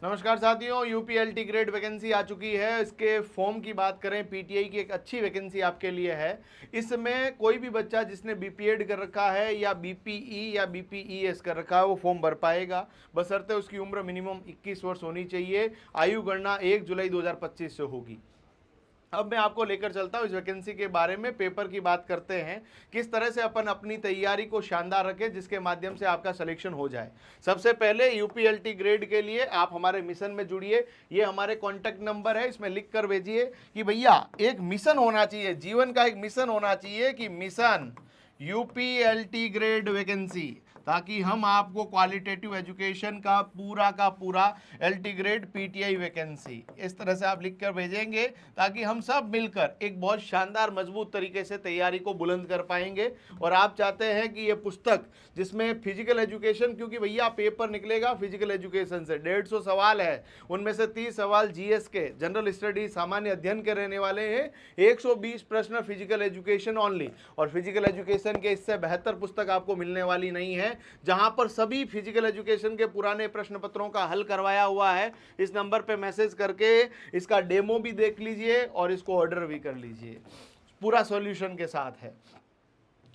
नमस्कार साथियों, यूपीएलटी grade vacancy आ चुकी है। इसके फॉर्म की बात करें, पीटीआई की एक अच्छी वैकेंसी आपके लिए है। इसमें कोई भी बच्चा जिसने बीपीएड कर रखा है या बीपीई या बीपीईएस कर रखा है वो फॉर्म भर पाएगा, बशर्ते उसकी उम्र मिनिमम 21 वर्ष होनी चाहिए। आयु गणना 1 जुलाई 2025 से होगी। अब मैं आपको लेकर चलता हूँ इस वैकेंसी के बारे में। पेपर की बात करते हैं, किस तरह से अपन अपनी तैयारी को शानदार रखें जिसके माध्यम से आपका सिलेक्शन हो जाए। सबसे पहले यूपीएलटी ग्रेड के लिए आप हमारे मिशन में जुड़िए। ये हमारे कॉन्टैक्ट नंबर है, इसमें लिख कर भेजिए कि भैया एक मिशन होना चाहिए, जीवन का एक मिशन होना चाहिए कि मिशन यूपीएलटी ग्रेड वैकेंसी, ताकि हम आपको क्वालिटेटिव एजुकेशन का पूरा एलटी ग्रेड पीटीआई वैकेंसी इस तरह से आप लिख कर भेजेंगे, ताकि हम सब मिलकर एक बहुत शानदार मजबूत तरीके से तैयारी को बुलंद कर पाएंगे। और आप चाहते हैं कि ये पुस्तक जिसमें फिजिकल एजुकेशन, क्योंकि भैया पेपर निकलेगा फिजिकल एजुकेशन से 150 सवाल है, उनमें से 30 सवाल जीएस के जनरल स्टडी सामान्य अध्ययन के रहने वाले हैं, 120 प्रश्न फिजिकल एजुकेशन ओनली। और फिजिकल एजुकेशन के इससे बेहतर पुस्तक आपको मिलने वाली नहीं है, जहां पर सभी फिजिकल एजुकेशन के पुराने प्रश्न पत्रों का हल करवाया हुआ है। इस नंबर पे मैसेज करके इसका डेमो भी देख लीजिए और इसको ऑर्डर भी कर लीजिए, पूरा सॉल्यूशन के साथ है।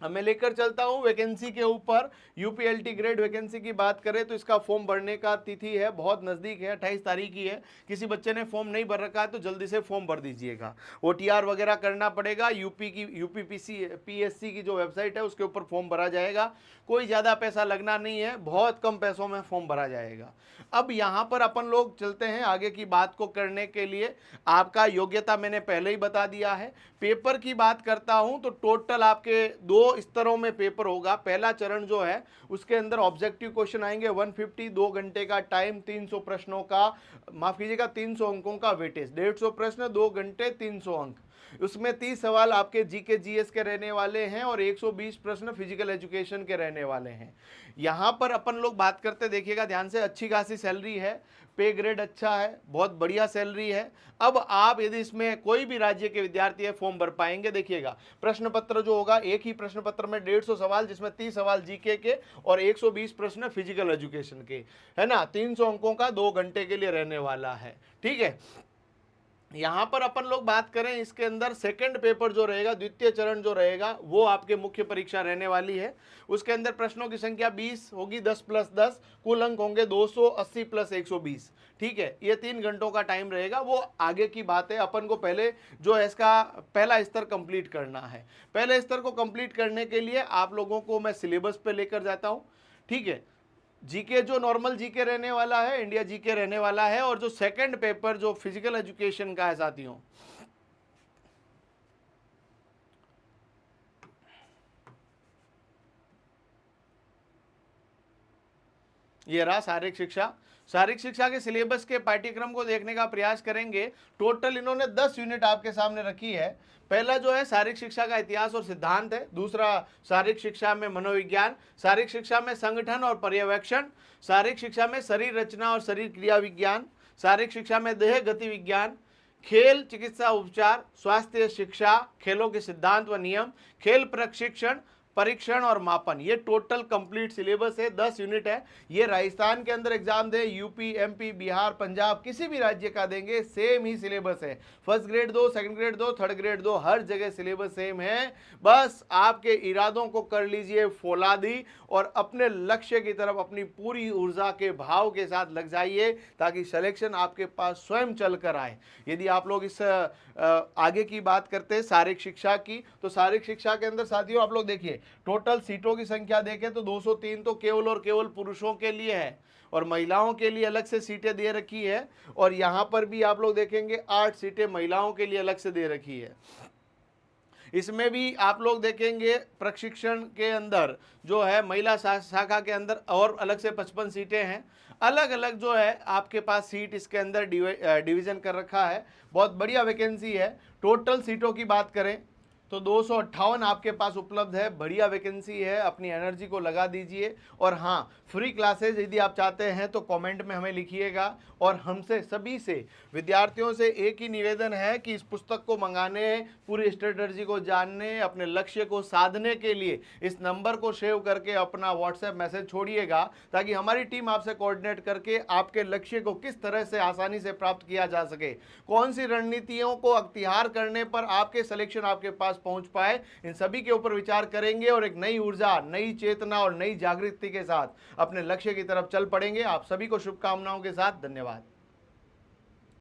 अब मैं लेकर चलता हूं वैकेंसी के ऊपर। यूपीएलटी ग्रेड वैकेंसी की बात करें तो इसका फॉर्म भरने का तिथि है, बहुत नज़दीक है, 28 तारीख की है। किसी बच्चे ने फॉर्म नहीं भर रखा है तो जल्दी से फॉर्म भर दीजिएगा। ओटीआर वगैरह करना पड़ेगा, यूपीपीएससी की जो वेबसाइट है उसके ऊपर फॉर्म भरा जाएगा। कोई ज़्यादा पैसा लगना नहीं है, बहुत कम पैसों में फॉर्म भरा जाएगा। अब यहाँ पर अपन लोग चलते हैं आगे की बात को करने के लिए। आपका योग्यता मैंने पहले ही बता दिया है। पेपर की बात करता हूं तो टोटल आपके 2 स्तरों में पेपर होगा। पहला चरण जो है उसके अंदर ऑब्जेक्टिव क्वेश्चन आएंगे 150, 2 घंटे का टाइम, 300 प्रश्नों का, माफ कीजिएगा 300 अंकों का वेटेज, 150 प्रश्न, 2 घंटे, 300 अंक। उसमें 30 सवाल आपके जीके जीएस के रहने वाले हैं और 120 प्रश्न फिजिकल एजुकेशन के रहने वाले हैं। यहाँ पर अपन लोग बात करते, देखिएगा ध्यान से, अच्छी खासी सैलरी है, पे ग्रेड अच्छा है, बहुत बढ़िया सैलरी है। अब आप यदि इसमें कोई भी राज्य के विद्यार्थी है फॉर्म भर पाएंगे। देखिएगा प्रश्न पत्र जो होगा, एक ही प्रश्न पत्र में 150 सवाल, जिसमें 30 सवाल जीके के और 120 प्रश्न फिजिकल एजुकेशन के, है ना। 300 अंकों का 2 घंटे के लिए रहने वाला है, ठीक है। यहाँ पर अपन लोग बात करें, इसके अंदर सेकंड पेपर जो रहेगा, द्वितीय चरण जो रहेगा, वो आपके मुख्य परीक्षा रहने वाली है। उसके अंदर प्रश्नों की संख्या 20 होगी, 10 प्लस 10, कुल अंक होंगे 280 प्लस 120, ठीक है। ये 3 घंटों का टाइम रहेगा, वो आगे की बात है। अपन को पहले जो है इसका पहला स्तर कंप्लीट करना है। पहले स्तर को कंप्लीट करने के लिए आप लोगों को मैं सिलेबस पे लेकर जाता हूँ, ठीक है। जीके जो नॉर्मल जीके रहने वाला है, इंडिया जीके रहने वाला है, और जो सेकंड पेपर जो फिजिकल एजुकेशन का है साथियों, ये रहा शारीरिक शिक्षा। शारीरिक शिक्षा के सिलेबस के पाठ्यक्रम को देखने का प्रयास करेंगे। टोटल इन्होंने 10 यूनिट आपके सामने रखी है। पहला जो है शारीरिक शिक्षा का इतिहास और सिद्धांत है। दूसरा शारीरिक शिक्षा में मनोविज्ञान, शारीरिक शिक्षा में संगठन और पर्यवेक्षण, शारीरिक शिक्षा में शरीर रचना और शरीर क्रिया विज्ञान, शारीरिक शिक्षा में देह गति विज्ञान, खेल चिकित्सा उपचार, स्वास्थ्य शिक्षा, खेलों के सिद्धांत व नियम, खेल प्रशिक्षण, परीक्षण और मापन। ये टोटल कंप्लीट सिलेबस है, 10 यूनिट है। ये राजस्थान के अंदर एग्जाम दे, यूपी, एमपी, बिहार, पंजाब, किसी भी राज्य का देंगे, सेम ही सिलेबस है। फर्स्ट ग्रेड दो, सेकंड ग्रेड दो, थर्ड ग्रेड दो, हर जगह सिलेबस सेम है। बस आपके इरादों को कर लीजिए फौलादी और अपने लक्ष्य की तरफ अपनी पूरी ऊर्जा के भाव के साथ लग जाइए, ताकि सिलेक्शन आपके पास स्वयं चल कर आए। यदि आप लोग इस आगे की बात करते हैं शारीरिक शिक्षा की, तो शारीरिक शिक्षा के अंदर साथियों आप लोग देखिए, टोटल सीटों की संख्या देखें तो 203 तो केवल और केवल पुरुषों के लिए है, और महिलाओं के लिए अलग से सीटें दे रखी है। और यहाँ पर भी आप लोग देखेंगे 8 सीटें महिलाओं के लिए अलग से दे रखी है। इसमें भी आप लोग देखेंगे प्रशिक्षण के अंदर जो है महिला शाखा के अंदर और अलग से 55 सीटें हैं। अलग अलग जो है आपके पास सीट इसके अंदर डिवीज़न कर रखा है। बहुत बढ़िया वैकेंसी है। टोटल सीटों की बात करें तो 258 आपके पास उपलब्ध है, बढ़िया वैकेंसी है, अपनी एनर्जी को लगा दीजिए। और हाँ, फ्री क्लासेज यदि आप चाहते हैं तो कमेंट में हमें लिखिएगा। और हमसे सभी से विद्यार्थियों से एक ही निवेदन है कि इस पुस्तक को मंगाने, पूरी स्ट्रेटजी को जानने, अपने लक्ष्य को साधने के लिए इस नंबर को सेव करके अपना व्हाट्सएप मैसेज छोड़िएगा, ताकि हमारी टीम आपसे कोऑर्डिनेट करके आपके लक्ष्य को किस तरह से आसानी से प्राप्त किया जा सके, कौन सी रणनीतियों को अख्तियार करने पर आपके सिलेक्शन आपके पास पहुंच पाए, इन सभी के ऊपर विचार करेंगे और एक नई ऊर्जा, नई चेतना और नई जागृति के साथ अपने लक्ष्य की तरफ चल पड़ेंगे। आप सभी को शुभकामनाओं के साथ धन्यवाद।